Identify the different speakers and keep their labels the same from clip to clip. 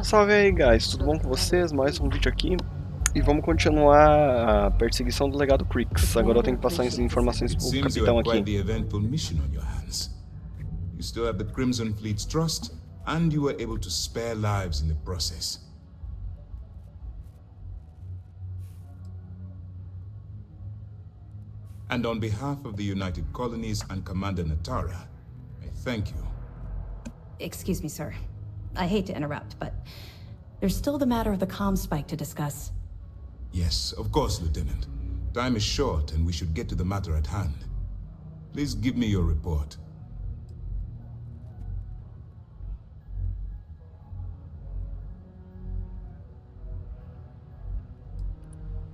Speaker 1: Salve aí, guys, tudo bom com vocês? Mais um vídeo aqui e vamos continuar a perseguição do legado Crix. Agora eu tenho que passar as informações
Speaker 2: It
Speaker 1: pro
Speaker 2: seems you
Speaker 1: capitão
Speaker 2: have
Speaker 1: aqui.
Speaker 2: quite the eventful mission on your hands. You still have the Crimson Fleet's trust, and you were able to spare lives in the process. And on behalf of the United Colonies and Commander Natara, I thank you.
Speaker 3: Excuse me, sir. I hate to interrupt, but there's still the matter of the comm spike to discuss.
Speaker 2: Yes, of course, Lieutenant. Time is short, and we should get to the matter at hand. Please give me your report.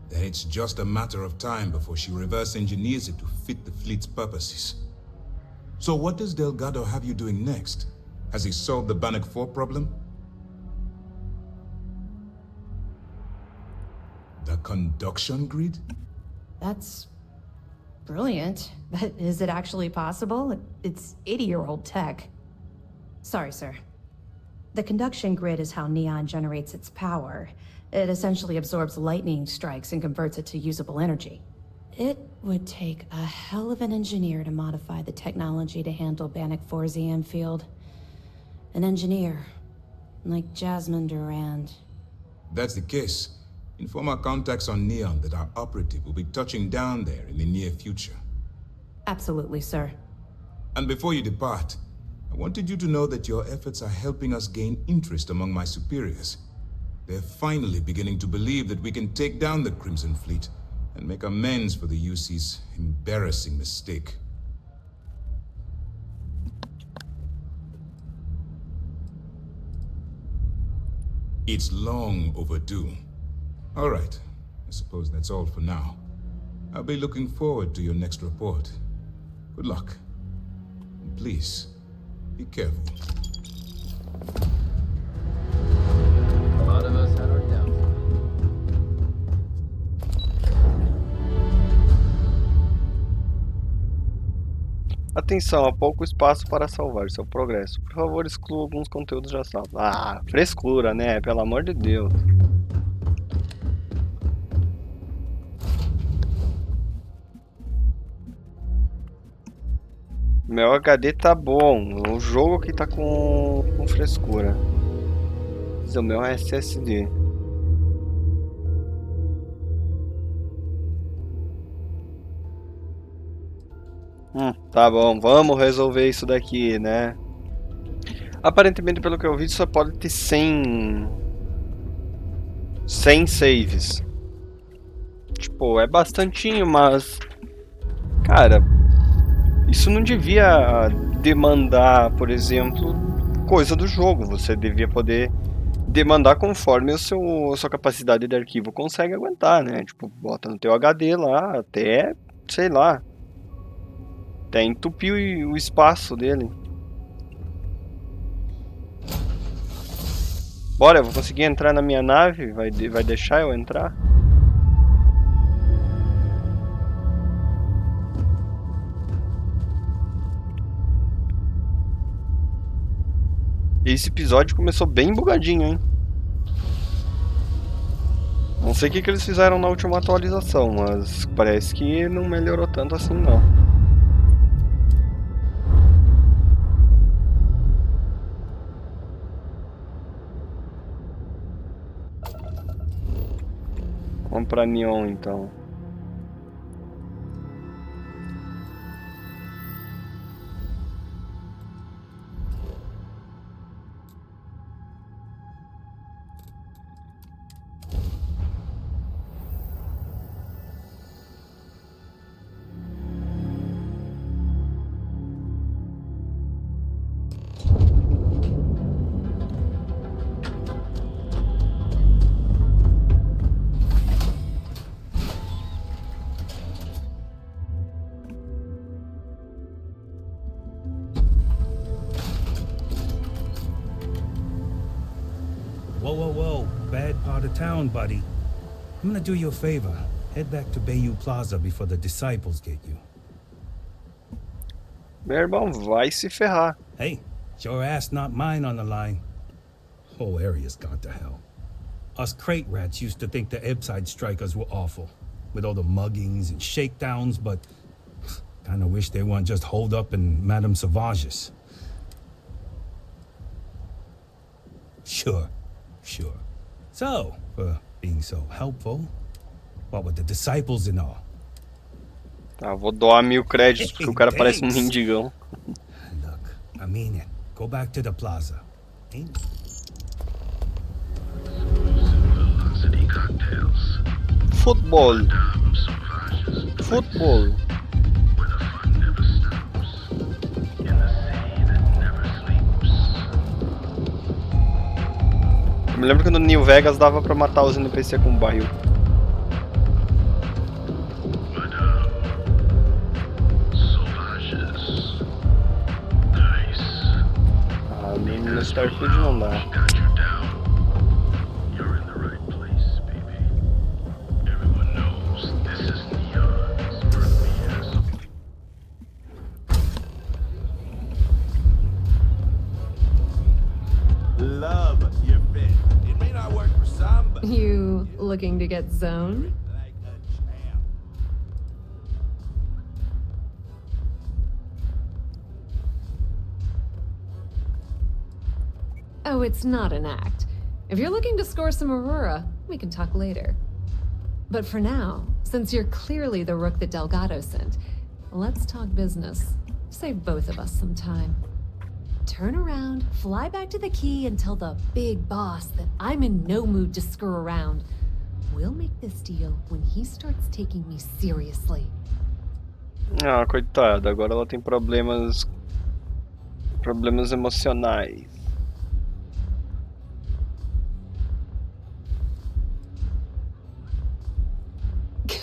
Speaker 2: Then it's just a matter of time before she reverse engineers it to fit the fleet's purposes. So what does Delgado have you doing next? Has he solved the Bannock 4 problem? The conduction grid?
Speaker 3: That's brilliant, but is it actually possible? It's 80-year-old tech. Sorry, sir. The conduction grid is how Neon generates its power. It essentially absorbs lightning strikes and converts it to usable energy. It would take a hell of an engineer to modify the technology to handle Bannock 4's EM field. An engineer, like Jasmine Durand.
Speaker 2: If that's the case, inform our contacts on Neon that our operative will be touching down there in the near future.
Speaker 3: Absolutely, sir.
Speaker 2: And before you depart, I wanted you to know that your efforts are helping us gain interest among my superiors. They're finally beginning to believe that we can take down the Crimson Fleet and make amends for the UC's embarrassing mistake. It's long overdue. All right, I suppose that's all for now. I'll be looking forward to your next report. Good luck. And please, be careful.
Speaker 4: A lot of us had our doubts.
Speaker 1: Atenção, há pouco espaço para salvar seu progresso. Por favor, exclua alguns conteúdos já salvos. Ah, frescura, né? Pelo amor de Deus. Meu HD tá bom, o jogo que tá com frescura. Mas o meu é SSD. Tá bom, vamos resolver isso daqui, né? Aparentemente, pelo que eu vi, só pode ter 100 saves. Tipo, é bastantinho, mas... Cara, isso não devia demandar, por exemplo, coisa do jogo. Você devia poder demandar conforme a sua capacidade de arquivo consegue aguentar, né? Tipo, bota no teu HD lá, até, sei lá, até entupir o espaço dele. Bora, eu vou conseguir entrar na minha nave? Vai deixar eu entrar? Esse episódio começou bem bugadinho, hein? Não sei o que eles fizeram na última atualização, mas parece que não melhorou tanto assim, não. Vamos pra Neon, então.
Speaker 5: Whoa. Bad part of town, buddy. I'm gonna do you a favor. Head back to Bayou Plaza before the disciples get you.
Speaker 1: Meu irmão, vai se ferrar.
Speaker 5: Hey, it's your ass, not mine on the line. Whole area's gone to hell. Us crate rats used to think the Ebbside strikers were awful, with all the muggings and shakedowns, but kinda wish they weren't just holed up in Madame Sauvage's. Sure. So, for being so helpful, what with the disciples and all?
Speaker 1: Tá, vou doar 1000 créditos, porque o cara parece um
Speaker 5: Thanks.
Speaker 1: mendigão.
Speaker 5: Look, I mean it. Go back to the plaza. Ain't
Speaker 6: Velocity cocktails.
Speaker 1: Futebol.
Speaker 6: Madame Sauvage's
Speaker 1: Futebol.
Speaker 6: where the fun never stops. In the city that never sleeps.
Speaker 1: Eu me lembro que no New Vegas dava pra matar os NPC com um barril.
Speaker 6: Madame Sauvage's. Nice.
Speaker 1: Ah, no Starfield não dá.
Speaker 6: Got you down. You're in the right place, baby. Everyone knows this is Neon's birthday.
Speaker 7: Love your fit. It may not work for some, but
Speaker 8: You looking to get zoned?
Speaker 7: like a champ.
Speaker 8: Oh, it's not an act. If you're looking to score some Aurora, we can talk later. But for now, since you're clearly the rook that Delgado sent, let's talk business. Save both of us some time. Turn around, fly back to the key, and tell the big boss that I'm in no mood to screw around. We'll make this deal when he starts taking me seriously.
Speaker 1: Ah, coitada, agora ela tem problemas emocionais.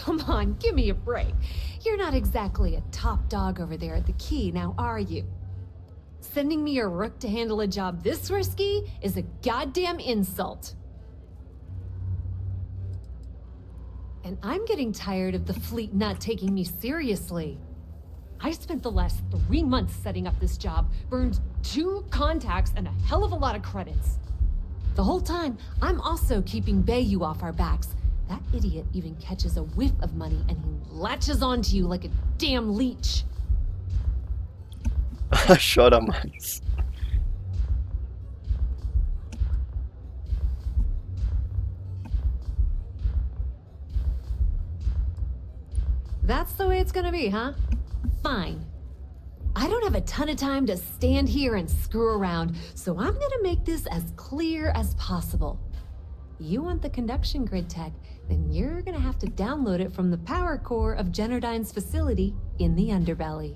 Speaker 8: Come on, give me a break. You're not exactly a top dog over there at the key, now are you? Sending me a rook to handle a job this risky is a goddamn insult. And I'm getting tired of the fleet not taking me seriously. I spent the last 3 months setting up this job, burned 2 contacts and a hell of a lot of credits. The whole time, I'm also keeping Bayou off our backs. That idiot even catches a whiff of money and he latches onto you like a damn leech.
Speaker 1: Chora mais.
Speaker 8: That's the way it's gonna be, huh? Fine. I don't have a ton of time to stand here and screw around, so I'm gonna make this as clear as possible. You want the conduction grid tech, then you're gonna have to download it from the power core of Generdyne's facility in the underbelly.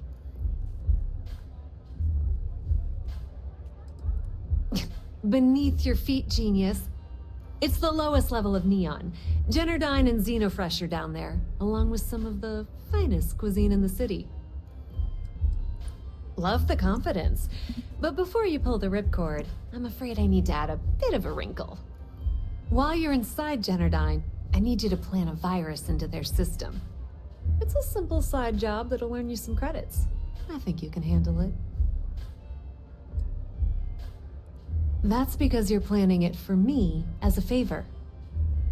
Speaker 8: Beneath your feet, genius. It's the lowest level of Neon. Generdyne and Xenofresh are down there, along with some of the finest cuisine in the city. Love the confidence. But before you pull the ripcord, I'm afraid I need to add a bit of a wrinkle. While you're inside Generdyne, I need you to plant a virus into their system. It's a simple side job that'll earn you some credits. I think you can handle it. That's because you're planning it for me as a favor.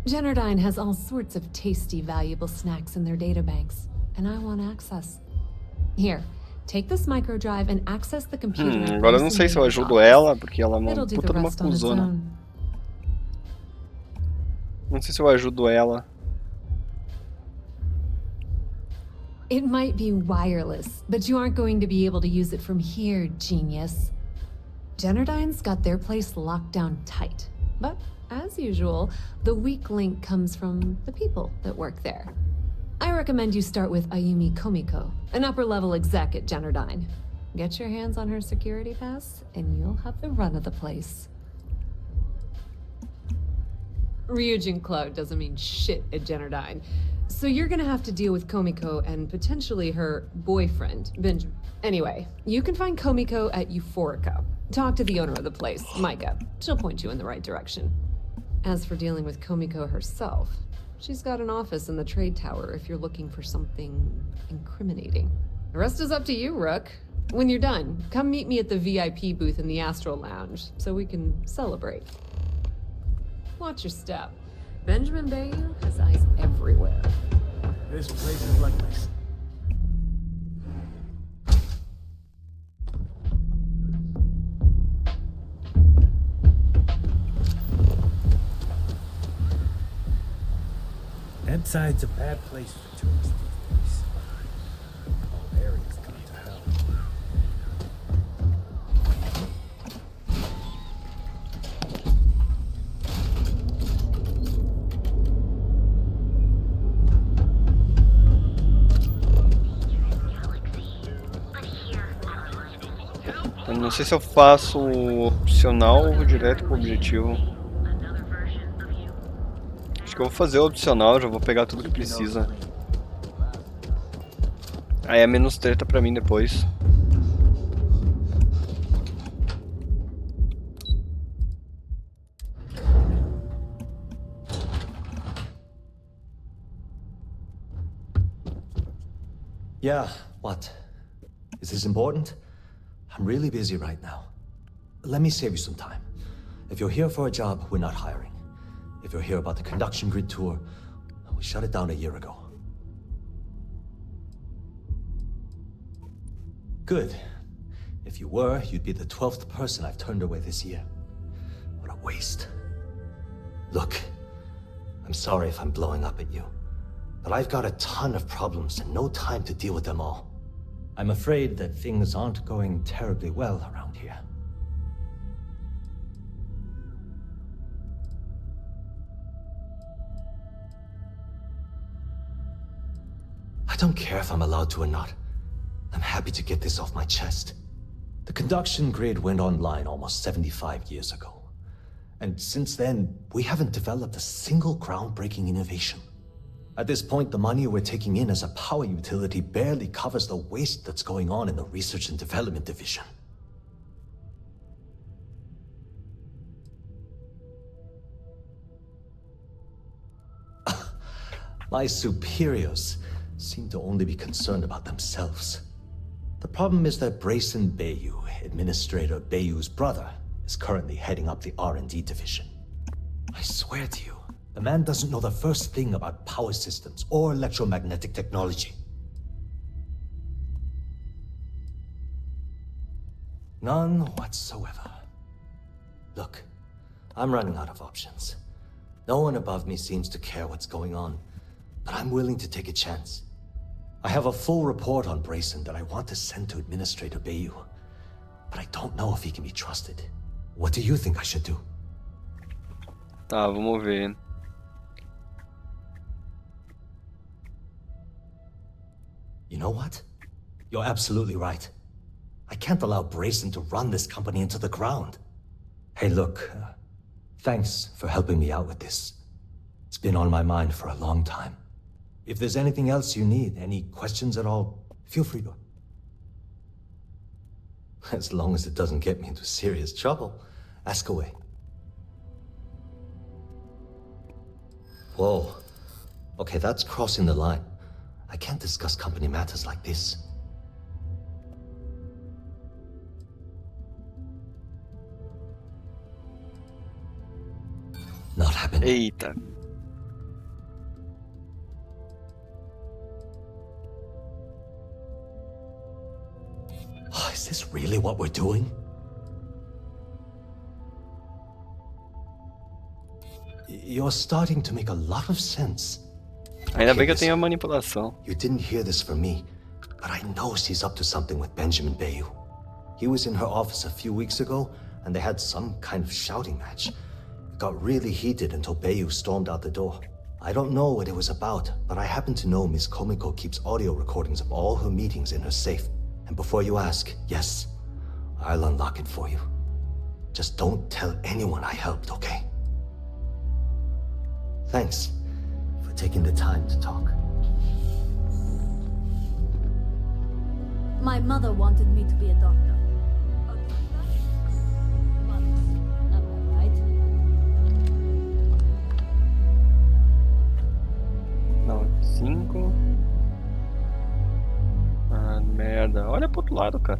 Speaker 8: Generdyne has all sorts of tasty, valuable snacks in their databanks, and I want access. Here, take this microdrive and access the computer.
Speaker 1: Agora eu não sei se eu ajudo ela, porque ela é uma
Speaker 8: It'll do
Speaker 1: puta
Speaker 8: the
Speaker 1: de uma
Speaker 8: rest on its
Speaker 1: cuzona.
Speaker 8: own.
Speaker 1: Não sei se eu ajudo ela.
Speaker 8: It might be wireless, but you aren't going to be able to use it from here, genius. Generdyne's got their place locked down tight. But, as usual, the weak link comes from the people that work there. I recommend you start with Ayumi Komiko, an upper-level exec at Generdyne. Get your hands on her security pass, and you'll have the run of the place. Ryujin Cloud doesn't mean shit at Generdyne. So you're gonna have to deal with Komiko and potentially her boyfriend, Benjamin. Anyway, you can find Komiko at Euphorica. Talk to the owner of the place, Micah. She'll point you in the right direction. As for dealing with Komiko herself, she's got an office in the trade tower if you're looking for something incriminating. The rest is up to you, Rook. When you're done, come meet me at the VIP booth in the Astral Lounge so we can celebrate. watch your step. Benjamin Bayou has eyes everywhere.
Speaker 7: This place is like my...
Speaker 5: Ebside's a bad place for tourists these days. Whole area's gone to hell.
Speaker 1: Eu não sei se eu faço o opcional ou vou direto pro objetivo. Acho que eu vou fazer o opcional, já vou pegar tudo que precisa. Aí é menos treta pra mim depois.
Speaker 9: Yeah, what? Is this important? I'm really busy right now. Let me save you some time. If you're here for a job, we're not hiring. If you're here about the conduction grid tour, we shut it down a year ago. Good. If you were, you'd be the 12th person I've turned away this year. What a waste. Look, I'm sorry if I'm blowing up at you, but I've got a ton of problems and no time to deal with them all. I'm afraid that things aren't going terribly well around here. I don't care if I'm allowed to or not. I'm happy to get this off my chest. The conduction grid went online almost 75 years ago. And since then, we haven't developed a single groundbreaking innovation. At this point, the money we're taking in as a power utility barely covers the waste that's going on in the research and development division. My superiors seem to only be concerned about themselves. The problem is that Brayson Bayou, Administrator Bayou's brother, is currently heading up the R&D division. I swear to you, the man doesn't know the first thing about power systems or electromagnetic technology. None whatsoever. Look, I'm running out of options. No one above me seems to care what's going on, but I'm willing to take a chance. I have a full report on Brayson that I want to send to Administrator Bayou, but I don't know if he can be trusted. What do you think I should do?
Speaker 1: Tá, vamos ver.
Speaker 9: You know what? You're absolutely right. I can't allow Brayson to run this company into the ground. Hey, look, thanks for helping me out with this. It's been on my mind for a long time. If there's anything else you need, any questions at all, feel free to. As long as it doesn't get me into serious trouble, ask away. Whoa. Okay, that's crossing the line. I can't discuss company matters like this. Not happening.
Speaker 1: Eita.
Speaker 9: Oh, is this really what we're doing? You're starting to make a lot of sense.
Speaker 1: Ainda bem que eu tenho a manipulação.
Speaker 9: You didn't hear this from me, but I know she's up to something with Benjamin Bayou. He was in her office a few weeks ago, and they had some kind of shouting match. It got really heated until Bayou stormed out the door. I don't know what it was about, but I happen to know Miss Komiko keeps audio recordings of all her meetings in her safe. And before you ask, yes, I'll unlock it for you. Just don't tell anyone I helped, okay? Thanks for taking the time to talk.
Speaker 10: My mother wanted me to be a doctor. Not right?
Speaker 1: Não, 5. Ah, merda. Olha pro outro lado, cara.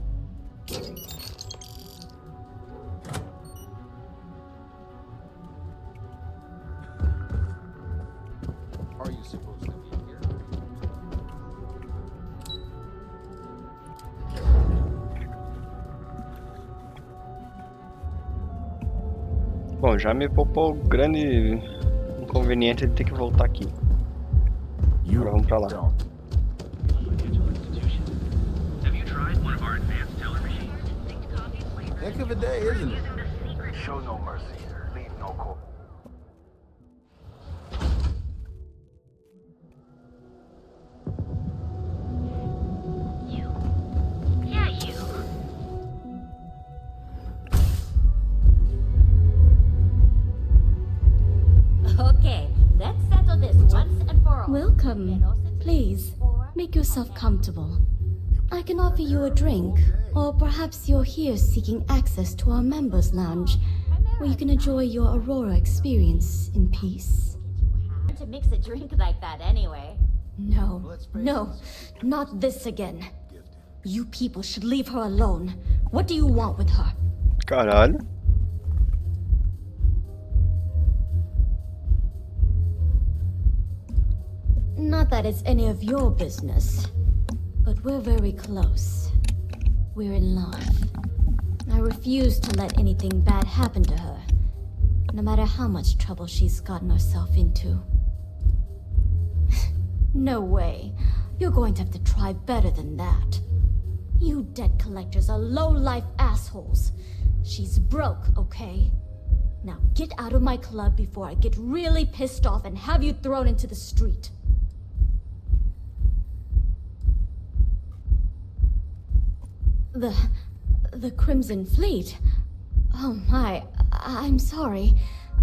Speaker 4: Are you supposed to be here?
Speaker 1: Bom, já me poupou o grande inconveniente de ter que voltar aqui. Agora vamos pra lá.
Speaker 6: Don't. Financial institution. Have you tried one of our advanced teller machines?
Speaker 7: Heck of a day, isn't it?
Speaker 6: Show no mercy. Leave no call.
Speaker 10: Yeah, you. Okay, let's settle this once and for all.
Speaker 11: Welcome. Please, make yourself comfortable. I can offer you a drink, or perhaps you're here seeking access to our members' lounge, where you can enjoy your Aurora experience in peace.
Speaker 10: To mix a drink like that anyway.
Speaker 11: No, not this again. You people should leave her alone. What do you want with her?
Speaker 1: Caralho.
Speaker 11: Not that it's any of your business, but we're very close. We're in love. I refuse to let anything bad happen to her, no matter how much trouble she's gotten herself into. No way. You're going to have to try better than that. You debt collectors are low-life assholes. She's broke, okay? Now get out of my club before I get really pissed off and have you thrown into the street. The Crimson Fleet? Oh my, I'm sorry.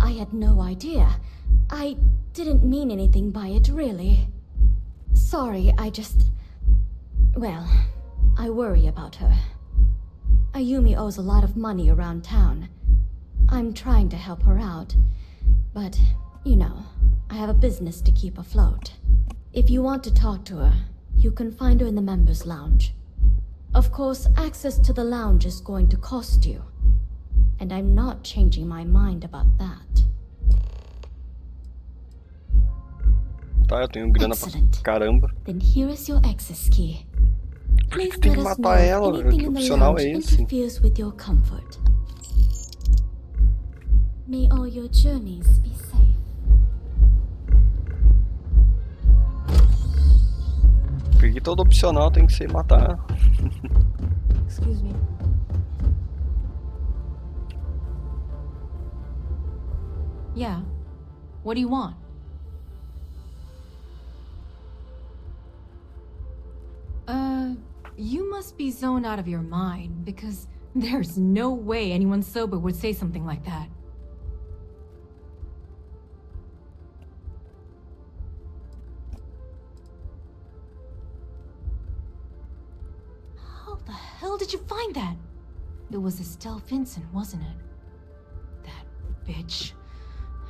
Speaker 11: I had no idea. I didn't mean anything by it, really. Sorry, well, I worry about her. Ayumi owes a lot of money around town. I'm trying to help her out, but, you know, I have a business to keep afloat. If you want to talk to her, you can find her in the members' lounge. Of course, access to the lounge is going to cost you, and I'm not changing my mind about that.
Speaker 1: Tá, eu tenho grana pra
Speaker 11: Excellent.
Speaker 1: caramba.
Speaker 11: Then here is your access key. Please
Speaker 1: tem
Speaker 11: let
Speaker 1: que
Speaker 11: us know
Speaker 1: matar
Speaker 11: if
Speaker 1: ela, velho?
Speaker 11: anything
Speaker 1: Que
Speaker 11: in the
Speaker 1: opcional
Speaker 11: lounge
Speaker 1: é esse?
Speaker 11: interferes with your comfort. May all your journeys be safe.
Speaker 1: Por que todo opcional tem que ser matar?
Speaker 3: Excuse me. Yeah. What do you want? You must be zoned out of your mind, because there's no way anyone sober would say something like that. How the hell did you find that? It was Estelle Vincent, wasn't it? That bitch.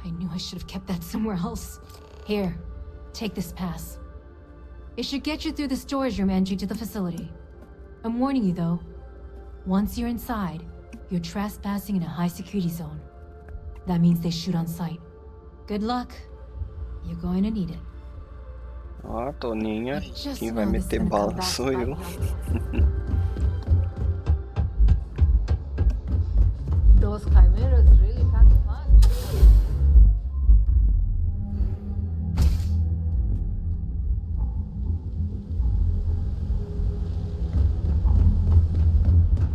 Speaker 3: I knew I should have kept that somewhere else. Here, take this pass. It should get you through the storage room entry to the facility. I'm warning you though. Once you're inside, you're trespassing in a high security zone. That means they shoot on sight. Good luck. You're going to need it.
Speaker 1: Ó, Toninha.
Speaker 3: Just
Speaker 1: Quem vai
Speaker 3: know this is
Speaker 1: meter
Speaker 3: gonna come
Speaker 1: bala
Speaker 3: back
Speaker 1: sou
Speaker 3: to bite
Speaker 1: eu.
Speaker 3: me on the-
Speaker 8: Those chimeras really pack a punch.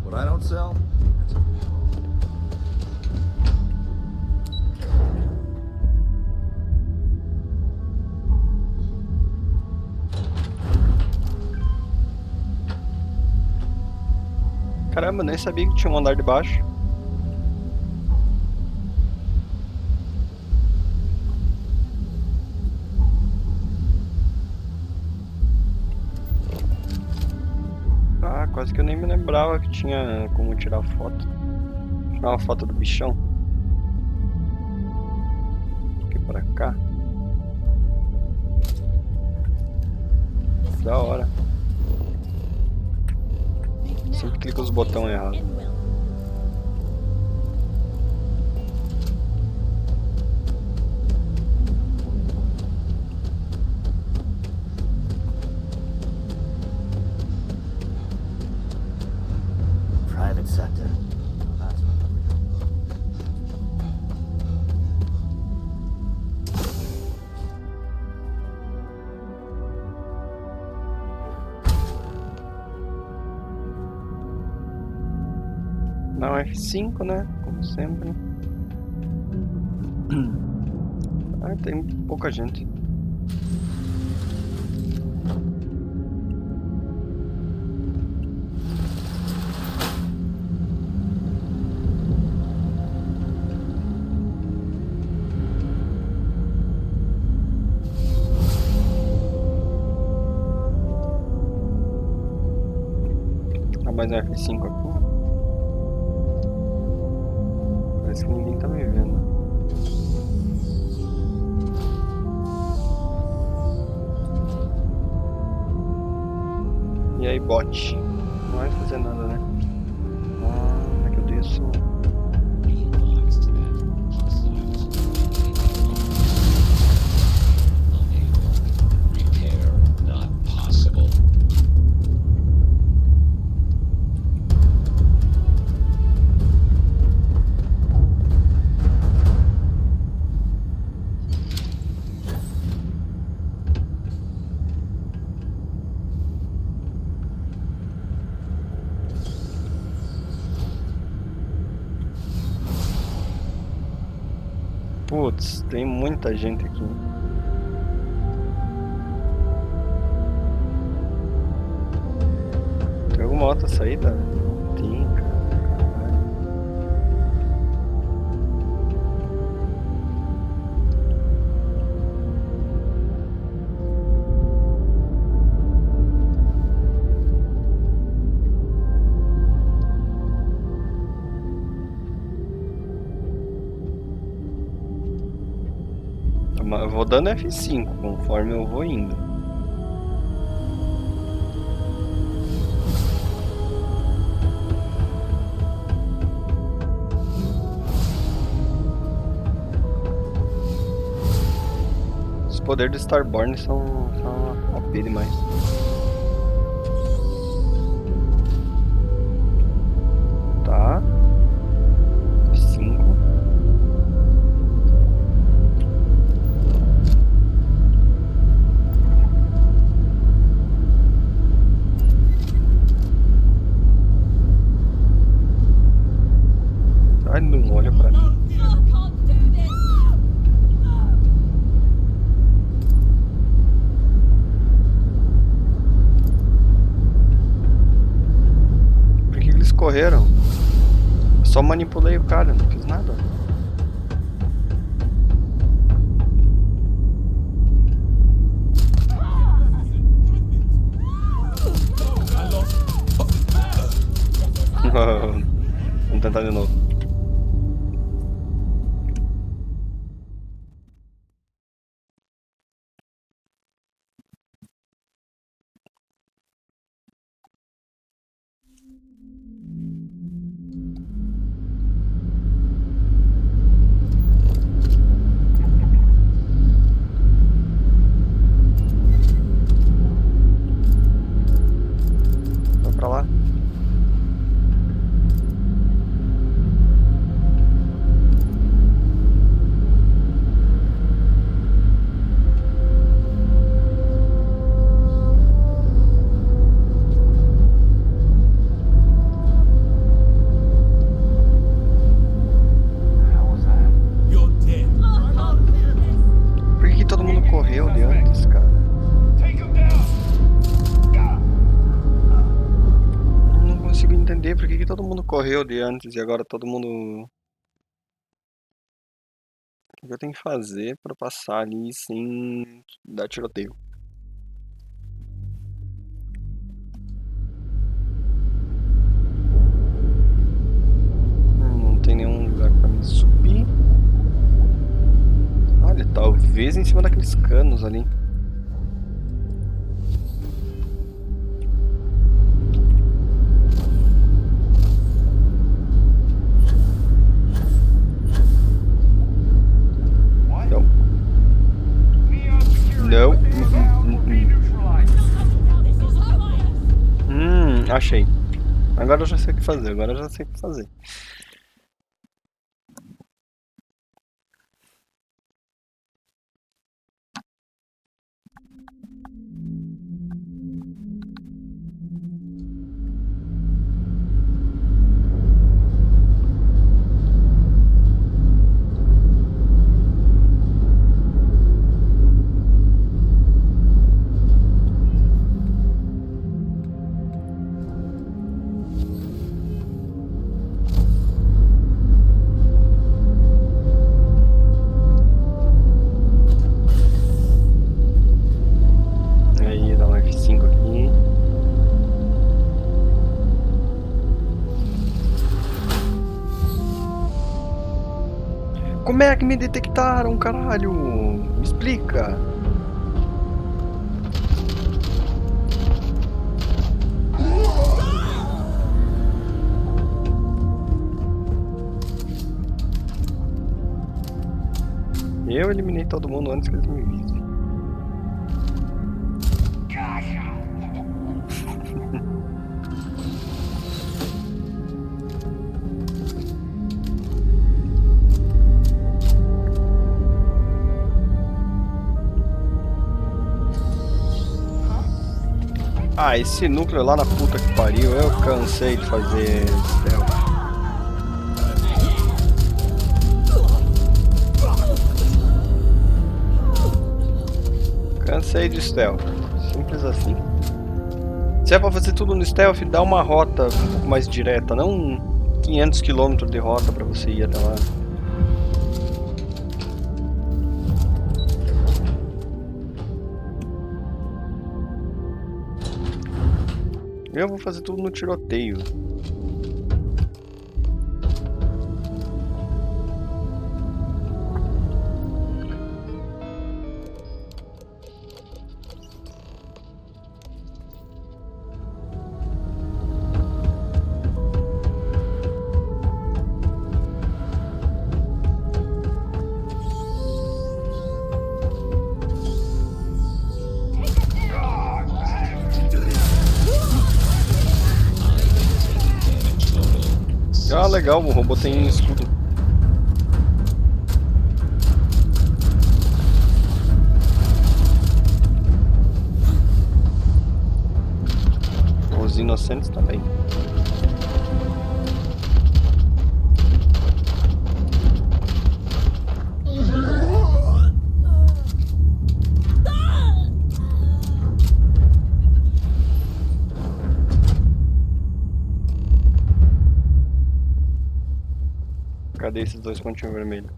Speaker 7: What I don't sell, that's a
Speaker 1: Caramba, nem sabia que tinha um andar de baixo. Ah, quase que eu nem me lembrava que tinha como tirar foto. Tirar uma foto do bichão. Aqui pra cá. Da hora. Sempre clica os botões errados. Apertar um F5, né? Como sempre. Ah, tem pouca gente. Ah, mais um F5 aqui. Parece que ninguém tá me vendo. E aí, bot? Não vai fazer nada, né? Ah, como é que eu desço?
Speaker 6: Repair not possible.
Speaker 1: Putz, tem muita gente aqui. Tem alguma outra saída? Não tem, cara. Caralho. Eu vou dando F5 conforme eu vou indo. Os poderes do Starborn são OP demais. Tá. F5. Ai, não olha pra mim. Por que eles correram? Eu só manipulei o cara, não fiz nada. Vamos tentar de novo. Vai pra lá.
Speaker 7: You're dead.
Speaker 1: Por que todo mundo correu de antes, cara?
Speaker 7: Take him down.
Speaker 1: Não consigo entender por que todo mundo correu de antes e agora todo mundo... O que eu tenho que fazer pra passar ali sem dar tiroteio? Não tem nenhum lugar pra me subir. Olha, talvez em cima daqueles canos ali. Não. Não. Achei. Agora eu já sei o que fazer. Agora eu já sei o que fazer. é que me detectaram, caralho? Me explica. Eu eliminei todo mundo antes que eles me vissem. Ah, esse núcleo lá na puta que pariu, eu cansei de fazer stealth. Cansei de stealth, simples assim. Se é pra fazer tudo no stealth, dá uma rota um pouco mais direta, não 500 km de rota pra você ir até lá. Eu vou fazer tudo no tiroteio. Ah, legal, o robô tem escudo. Os inocentes também. Cadê esses dois pontinhos vermelhos?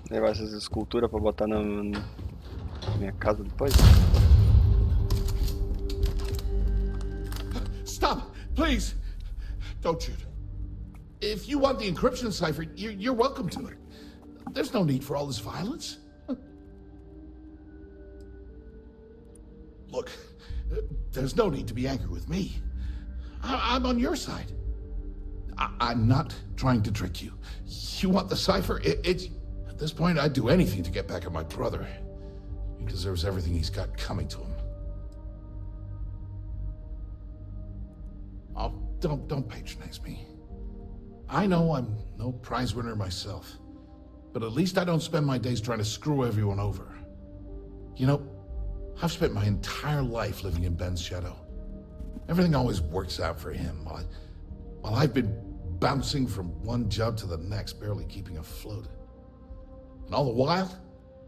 Speaker 1: Levar essas esculturas pra botar na minha casa depois?
Speaker 7: Stop, please. Don't shoot. If you want the encryption cipher, you're welcome to it. There's no need for all this violence. Look, there's no need to be angry with me. I'm on your side. I'm not trying to trick you. You want the cipher? It's... At this point, I'd do anything to get back at my brother. He deserves everything he's got coming to him. Oh, don't patronize me. I know I'm no prize winner myself, but at least I don't spend my days trying to screw everyone over. You know, I've spent my entire life living in Ben's shadow. Everything always works out for him, while I've been bouncing from one job to the next, barely keeping afloat. And all the while,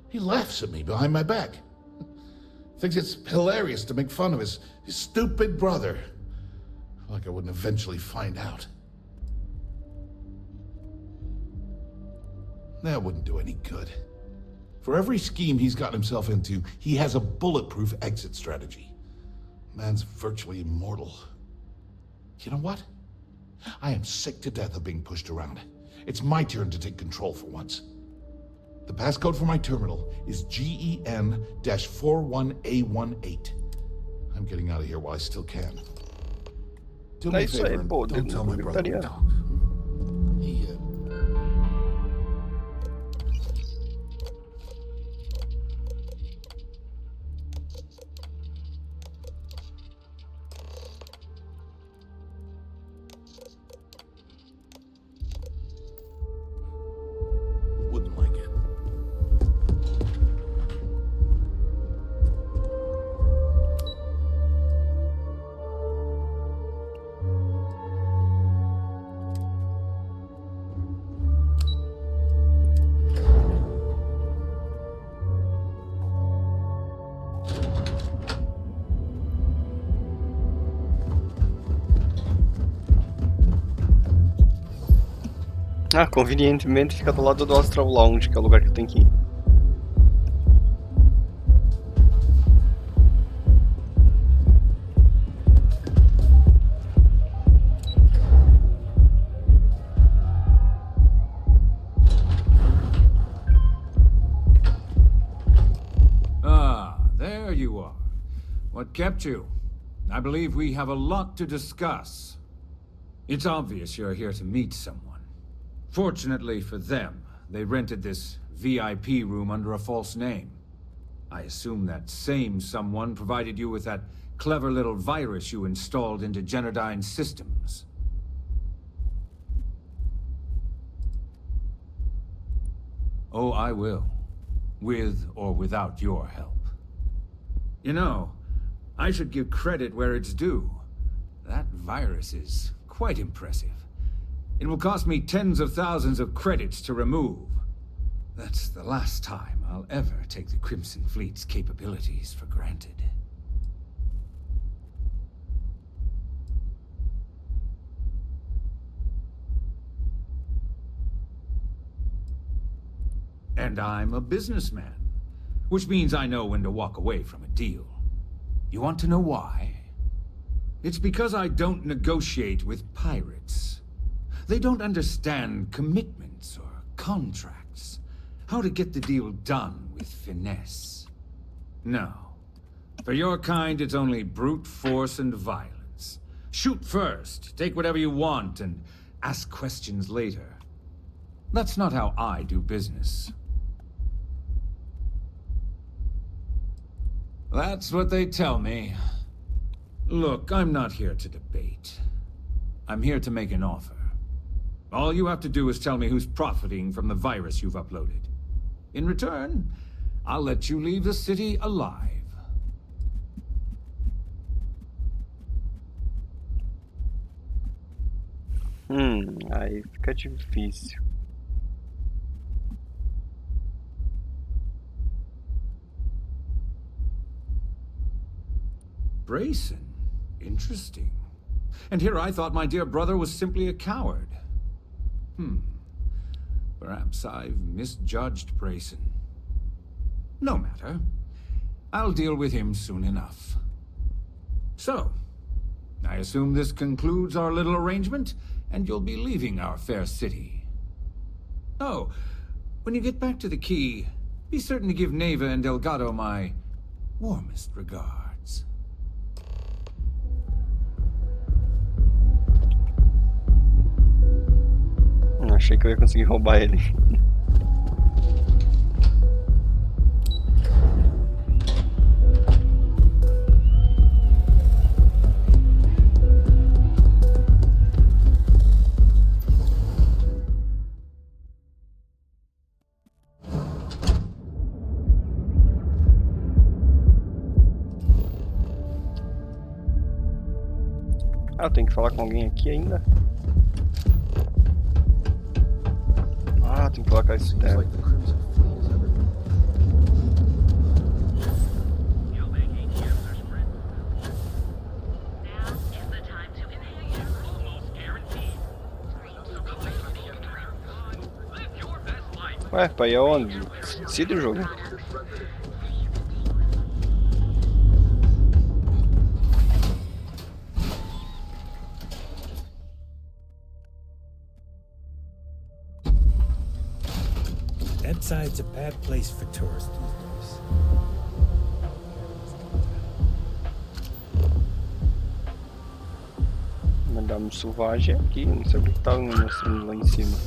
Speaker 7: he laughs at me behind my back. Thinks it's hilarious to make fun of his stupid brother. Like I wouldn't eventually find out. That wouldn't do any good. For every scheme he's gotten himself into, he has a bulletproof exit strategy. Man's virtually immortal. You know what? I am sick to death of being pushed around. It's my turn to take control for once. The passcode for my terminal is GEN-41A18. I'm getting out of here while I still can. Do me a favor and don't tell my brother we talked. He, wouldn't like it.
Speaker 1: Ah, convenientemente fica do lado do Astral Lounge, que é o lugar que eu tenho que ir.
Speaker 12: kept you. I believe we have a lot to discuss. It's obvious you're here to meet someone. Fortunately for them, they rented this VIP room under a false name. I assume that same someone provided you with that clever little virus you installed into Generdyne's systems. Oh, I will. With or without your help. You know, I should give credit where it's due. That virus is quite impressive. It will cost me tens of thousands of credits to remove. That's the last time I'll ever take the Crimson Fleet's capabilities for granted. And I'm a businessman, which means I know when to walk away from a deal. You want to know why? It's because I don't negotiate with pirates. They don't understand commitments or contracts. How to get the deal done with finesse. No. For your kind, it's only brute force and violence. Shoot first, take whatever you want, and ask questions later. That's not how I do business. That's what they tell me. Look, I'm not here to debate. I'm here to make an offer. All you have to do is tell me who's profiting from the virus you've uploaded. In return, I'll let you leave the city alive.
Speaker 1: Aí fica difícil.
Speaker 12: Brayson? Interesting. And here I thought my dear brother was simply a coward. Perhaps I've misjudged Brayson. No matter. I'll deal with him soon enough. So, I assume this concludes our little arrangement, and you'll be leaving our fair city. Oh, when you get back to the Key, be certain to give Neva and Delgado my warmest regards.
Speaker 1: Achei que eu ia conseguir roubar ele. Ah, eu tenho que falar com alguém aqui ainda? Ah, tem que colocar isso
Speaker 4: Seems
Speaker 1: dentro.
Speaker 4: like the Crimson Fleet is everywhere.
Speaker 6: You'll make ATMs or sprint. Now is the time to inhale. Almost guaranteed. Live your best life.
Speaker 1: Ué, pai, é onde? Decide o jogo.
Speaker 5: Epside's a bad place for tourists these days.
Speaker 1: Madame Sauvage aqui, não sei o que tá mostrando lá em cima.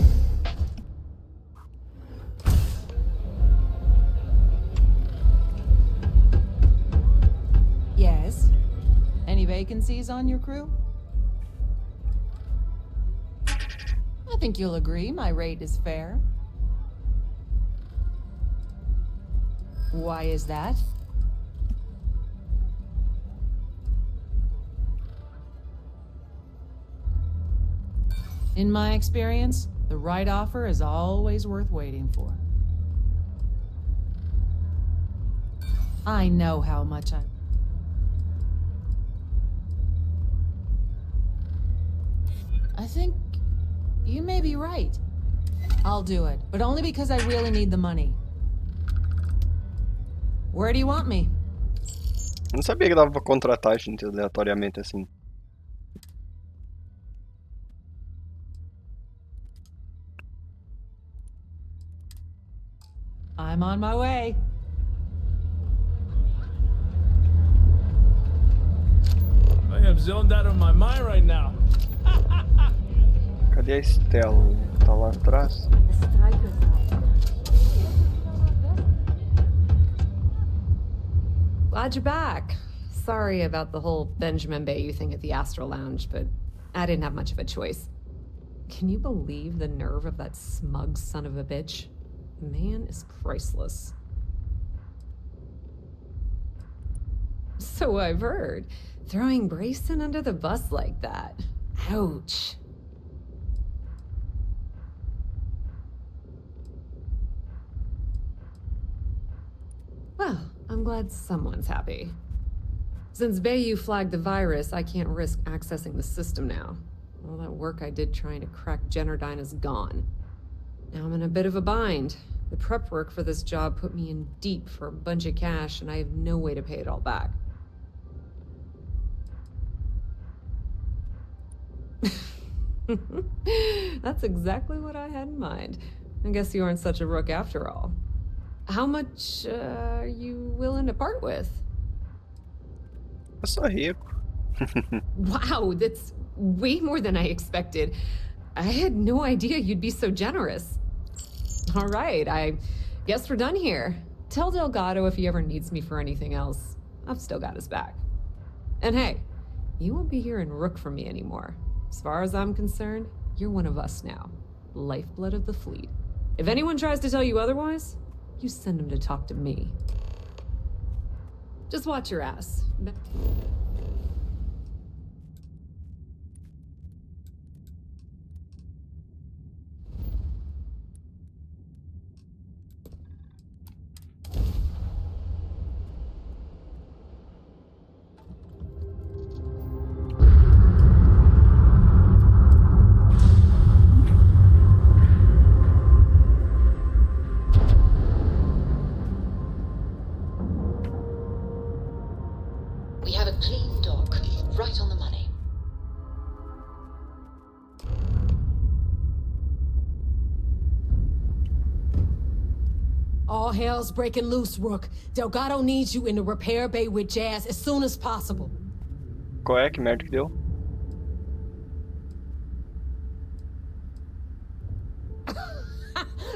Speaker 13: Yes. Any vacancies on your crew? I think you'll agree my rate is fair. Why is that? In my experience, the right offer is always worth waiting for. I know how much I think you may be right. I'll do it, but only because I really need the money. Where do you want me?
Speaker 1: Eu não sabia que dava pra contratar gente aleatoriamente assim.
Speaker 13: I'm on my way.
Speaker 6: I'm zoned out of my mind right now.
Speaker 1: Cadê a Estela? Tá lá atrás?
Speaker 10: The strikers are.
Speaker 8: Glad you're back. Sorry about the whole Benjamin Bayou thing at the Astral Lounge, but I didn't have much of a choice. Can you believe the nerve of that smug son of a bitch? The man is priceless. So I've heard. Throwing Brayson under the bus like that. Ouch. Well, I'm glad someone's happy. Since Bayou flagged the virus, I can't risk accessing the system now. All that work I did trying to crack Generdyne is gone. Now I'm in a bit of a bind. The prep work for this job put me in deep for a bunch of cash, and I have no way to pay it all back. That's exactly what I had in mind. I guess you aren't such a rook after all. How much are you willing to part with?
Speaker 1: Eu sou rico.
Speaker 8: Wow, that's way more than I expected. I had no idea you'd be so generous. All right, I guess we're done here. Tell Delgado if he ever needs me for anything else. I've still got his back. And hey, you won't be hearing rook from me anymore. As far as I'm concerned, you're one of us now. Lifeblood of the fleet. If anyone tries to tell you otherwise, you send them to talk to me. Just watch your ass.
Speaker 14: We have a clean dock, right on the money.
Speaker 13: All hell's breaking loose, Rook. Delgado needs you in the repair bay with Jazz as soon as possible.
Speaker 1: Qual é? Que merda que deu?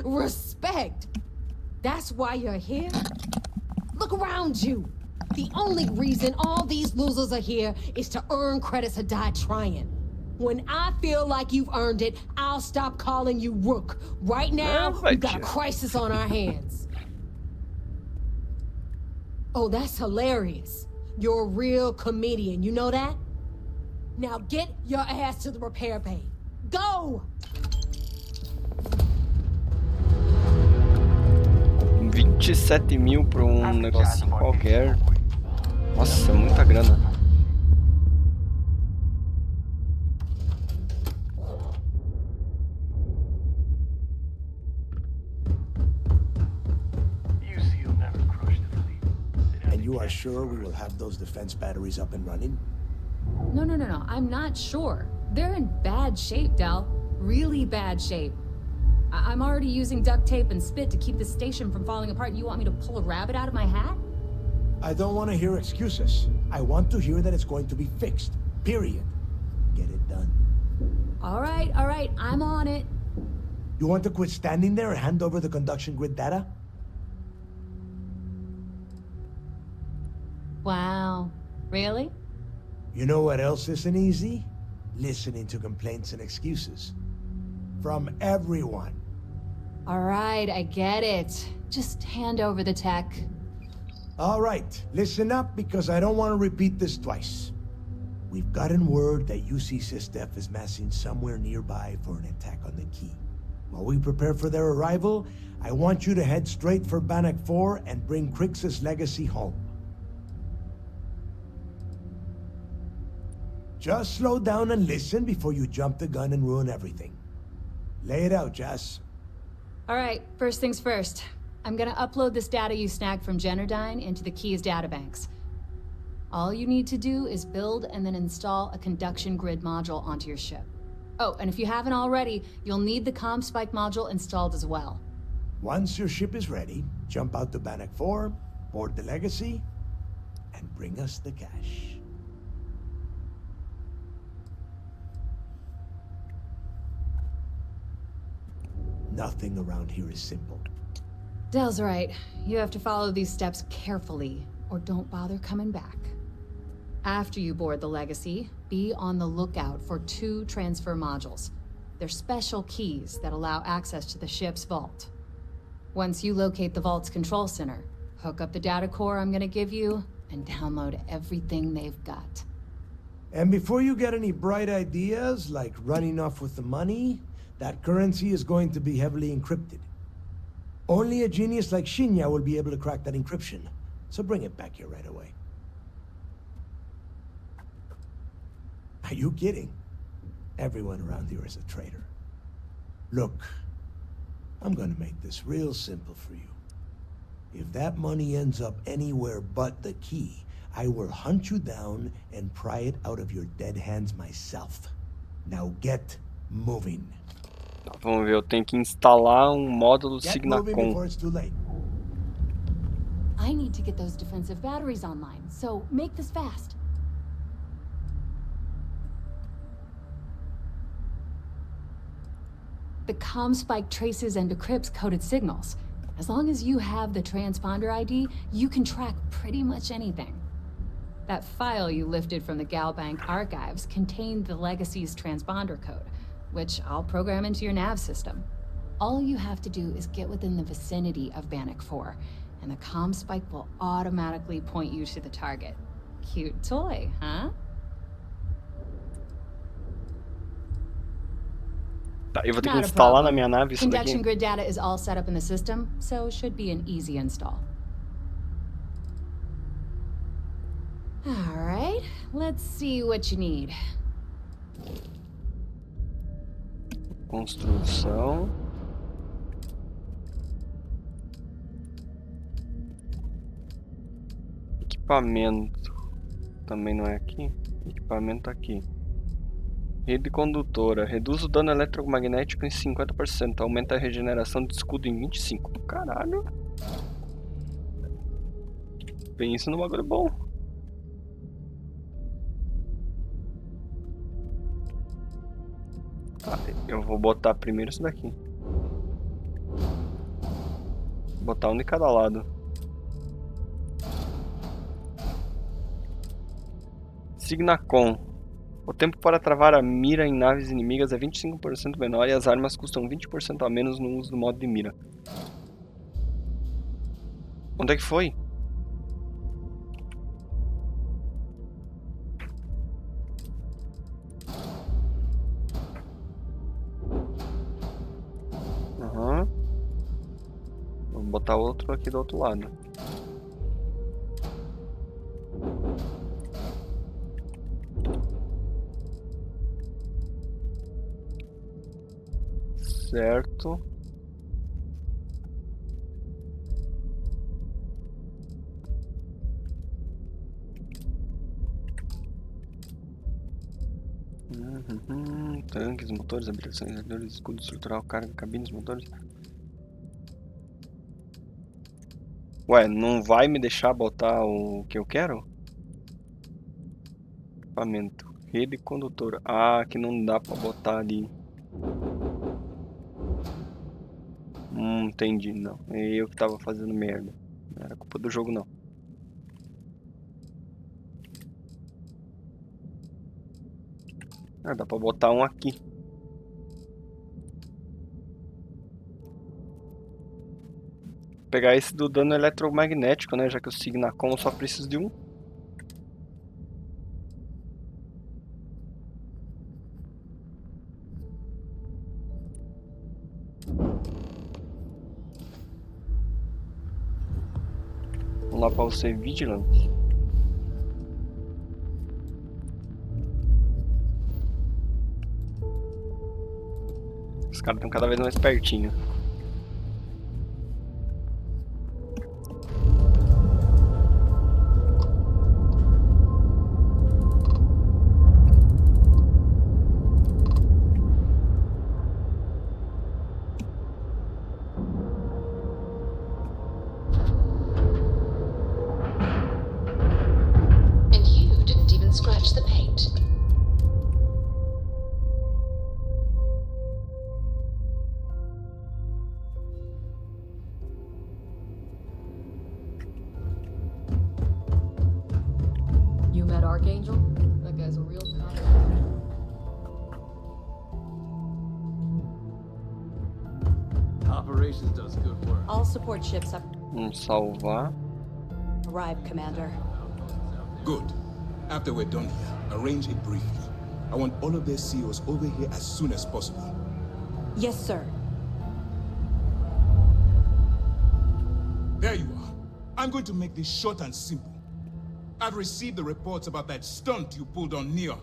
Speaker 13: Respect. That's why you're here? Look around you. The only reason all these losers are here is to earn credits or die trying. When I feel like you've earned it, I'll stop calling you Rook. Right now, we've got a crisis on our hands. Oh, that's hilarious. You're a real comedian, you know that? Now get your ass to the repair bay. Go!
Speaker 1: 27 mil pra negocinho qualquer. Nossa, muita grana.
Speaker 15: And you are sure we will have those defense batteries up and running?
Speaker 16: No. I'm not sure. They're in bad shape, Del. Really bad shape. I'm already using duct tape and spit to keep the station from falling apart. You want me to pull a rabbit out of my hat?
Speaker 15: I don't want to hear excuses. I want to hear that it's going to be fixed. Period. Get it done.
Speaker 16: All right. I'm on it.
Speaker 15: You want to quit standing there and hand over the conduction grid data?
Speaker 16: Wow. Really?
Speaker 15: You know what else isn't easy? Listening to complaints and excuses. From everyone.
Speaker 16: All right, I get it. Just hand over the tech.
Speaker 15: All right, listen up because I don't want to repeat this twice. We've gotten word that UC SysDef is massing somewhere nearby for an attack on the key. While we prepare for their arrival, I want you to head straight for Bannock 4 and bring Crixus' legacy home. Just slow down and listen before you jump the gun and ruin everything. Lay it out, Jess.
Speaker 16: All right, first things first. I'm gonna upload this data you snagged from Generdyne into the Key's databanks. All you need to do is build and then install a conduction grid module onto your ship. Oh, and if you haven't already, you'll need the comm spike module installed as well.
Speaker 15: Once your ship is ready, jump out to Bannock 4, board the legacy, and bring us the cash. Nothing around here is simple.
Speaker 16: Dell's right. You have to follow these steps carefully, or don't bother coming back. After you board the Legacy, be on the lookout for 2 transfer modules. They're special keys that allow access to the ship's vault. Once you locate the vault's control center, hook up the data core I'm gonna give you, and download everything they've got.
Speaker 15: And before you get any bright ideas, like running off with the money, that currency is going to be heavily encrypted. Only a genius like Shinya will be able to crack that encryption, so bring it back here right away. Are you kidding? Everyone around here is a traitor. Look, I'm gonna make this real simple for you. If that money ends up anywhere but the key, I will hunt you down and pry it out of your dead hands myself. Now get moving.
Speaker 1: Tá, vamos ver, eu tenho que instalar um módulo
Speaker 15: Get moving
Speaker 1: Signacom.
Speaker 15: before it's too late.
Speaker 16: I need to get those defensive batteries online, so make this fast. The comm spike traces and decrypts coded signals. As long as you have the transponder ID, you can track pretty much anything. That file you lifted from the Galbank archives contained the Legacy's transponder code, which I'll program into your nav system. All you have to do is get within the vicinity of Bannock 4, and the comm spike will automatically point you to the target. Cute toy, huh?
Speaker 1: Tá, eu vou ter que
Speaker 16: Not a
Speaker 1: instalar na
Speaker 16: problem.
Speaker 1: minha nave isso
Speaker 16: Conduction
Speaker 1: daqui.
Speaker 16: grid data is all set up in the system, so it should be an easy install. All right, let's see what you need.
Speaker 1: Construção. Equipamento. Também não é aqui? Equipamento tá aqui. Rede condutora. Reduz o dano eletromagnético em 50%. Aumenta a regeneração de escudo em 25%. Caralho. Pensa no bagulho bom. Tá, eu vou botar primeiro isso daqui. Vou botar um de cada lado. Signacom. O tempo para travar a mira em naves inimigas é 25% menor e as armas custam 20% a menos no uso do modo de mira. Onde é que foi? Aham. Vou botar outro aqui do outro lado. Certo. Tanques, motores, habilitações, escudo estrutural, carga, cabines, motores. Ué, não vai me deixar botar o que eu quero? Equipamento. Rede condutora. Ah, que não dá pra botar ali. Entendi, não. É eu que tava fazendo merda. Não era culpa do jogo, não. Ah, dá pra botar um aqui. Vou pegar esse do dano eletromagnético, né? Já que o Signacom só precisa de um. Vamos lá pra você, Vigilante. Os caras estão cada vez mais pertinho.
Speaker 14: And you didn't even scratch the paint.
Speaker 4: Communications does good work.
Speaker 17: All support ships have
Speaker 1: Salvar.
Speaker 17: arrived, Commander.
Speaker 2: Good. After we're done here, arrange it briefly. I want all of their CEOs over here as soon as possible.
Speaker 17: Yes, sir.
Speaker 2: There you are. I'm going to make this short and simple. I've received the reports about that stunt you pulled on Neon.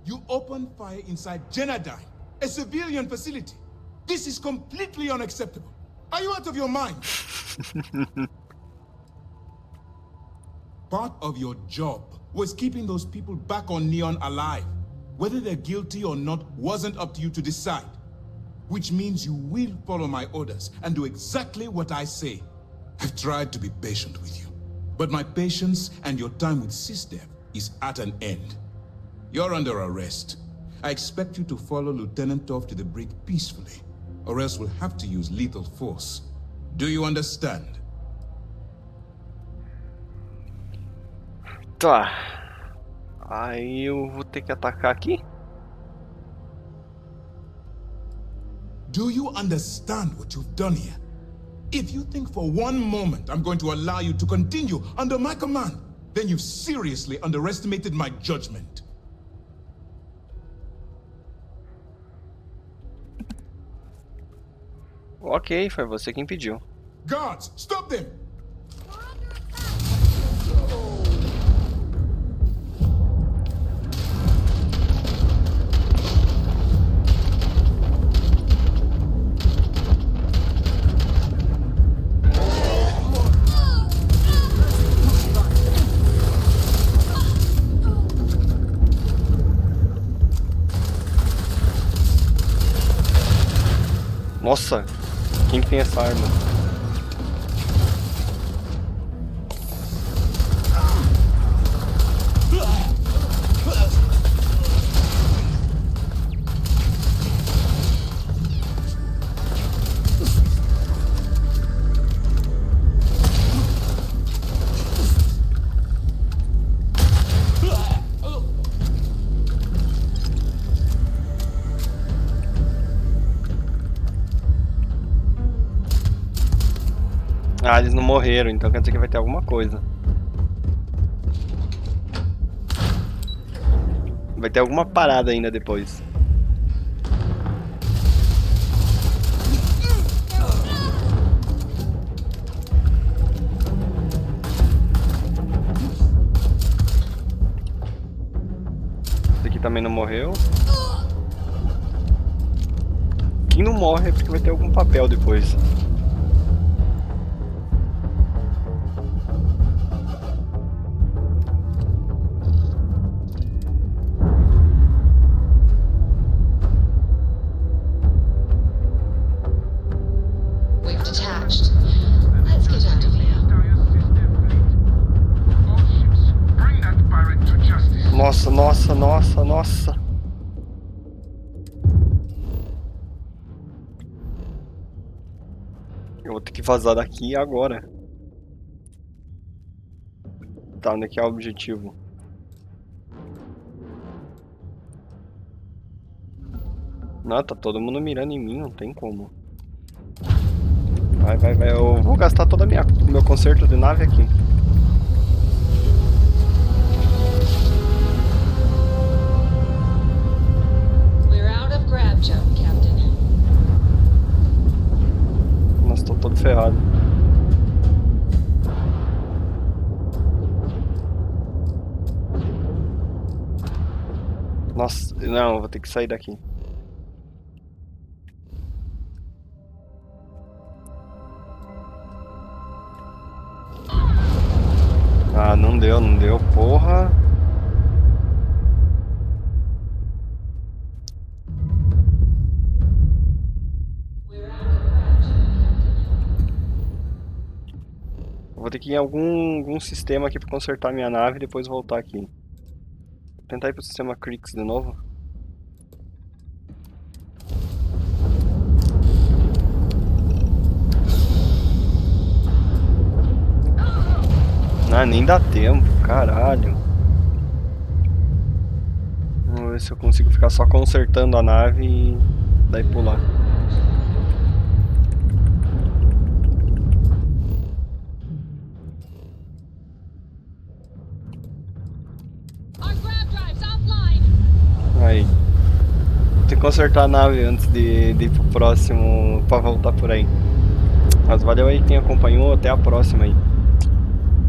Speaker 2: You opened fire inside Genodyne, a civilian facility. This is completely unacceptable. Are you out of your mind? Part of your job was keeping those people back on Neon alive. Whether they're guilty or not wasn't up to you to decide. Which means you will follow my orders and do exactly what I say. I've tried to be patient with you, but my patience and your time with SysDev is at an end. You're under arrest. I expect you to follow Lieutenant Toff to the brig peacefully, or else we'll have to use lethal force. Do you understand?
Speaker 1: Tá. Aí eu vou ter que atacar aqui?
Speaker 2: Do you understand what you've done here? If you think for one moment I'm going to allow you to continue under my command, then you've seriously underestimated my judgment.
Speaker 1: Ok, foi você quem pediu.
Speaker 2: Guards, stop them!
Speaker 1: Nossa, quem que tem essa arma? Ah, eles não morreram, então quer dizer que vai ter alguma coisa. Vai ter alguma parada ainda depois. Esse aqui também não morreu. Quem não morre é porque vai ter algum papel depois.
Speaker 14: We've detached. Let's get out of here.
Speaker 1: Nossa, nossa, nossa, nossa. Eu vou ter que vazar daqui agora. Tá, onde é que é o objetivo? Não, tá todo mundo mirando em mim, não tem como. Vai, vai, vai. Eu vou gastar todo o meu conserto de nave aqui.
Speaker 14: We're out of grab jump, Captain.
Speaker 1: Nossa, tô todo ferrado. Nossa, não, eu vou ter que sair daqui. Ah, não deu, não deu, porra. Vou ter que ir em algum sistema aqui pra consertar minha nave e depois voltar aqui. Vou tentar ir pro sistema Crix de novo. Ah, nem dá tempo, caralho. Vamos ver se eu consigo ficar só consertando a nave e daí pular. Aí. Tem que consertar a nave antes de ir pro próximo, pra voltar por aí. Mas valeu aí quem acompanhou, até a próxima aí.